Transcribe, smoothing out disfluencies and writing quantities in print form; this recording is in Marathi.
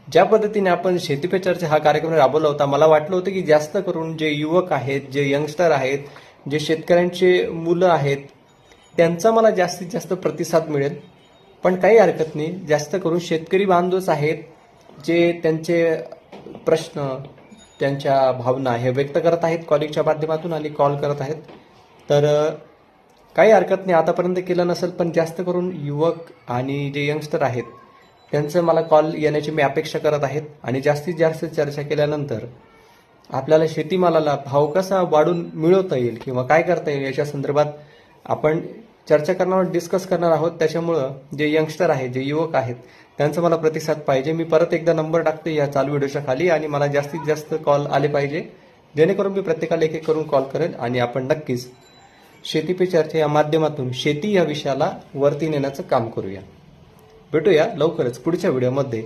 ज्या पद्धतीने आपण शेती पे चर्चा हा कार्यक्रम राबवला होता, मला वाटलं होतं की जास्त करून जे युवक आहेत, जे यंगस्टर आहेत, जे शेतकऱ्यांचे मुलं आहेत, त्यांचा मला जास्तीत जास्त प्रतिसाद मिळेल. पण काही हरकत नाही, जास्त करून शेतकरी बांधवच आहेत जे त्यांचे प्रश्न, त्यांच्या भावना हे व्यक्त करत आहेत कॉलिंगच्या माध्यमातून आणि कॉल करत आहेत. तर काही हरकत नाही, आतापर्यंत केलं नसेल, पण जास्त करून युवक आणि जे यंगस्टर आहेत त्यांचं मला कॉल येण्याची मी अपेक्षा करत आहेत. आणि जास्तीत जास्त चर्चा केल्यानंतर आपल्याला शेतीमालाला भाव कसा वाढून मिळवता येईल किंवा काय करता येईल याच्या संदर्भात आपण चर्चा करणार आहोत, डिस्कस करणार आहोत. त्याच्यामुळं जे यंगस्टर आहेत, जे युवक आहेत, त्यांचा मला प्रतिसाद पाहिजे. मी परत एकदा नंबर टाकते या चालू व्हिडिओच्या खाली आणि मला जास्तीत जास्त कॉल आले पाहिजे, जेणेकरून मी प्रत्येकाला एक एक करून कॉल करेल आणि आपण नक्कीच शेती पे चर्चा या माध्यमातून शेती या विषयाला वरती नेण्याचं काम करूया. भेटूया लवकरच पुढच्या व्हिडिओमध्ये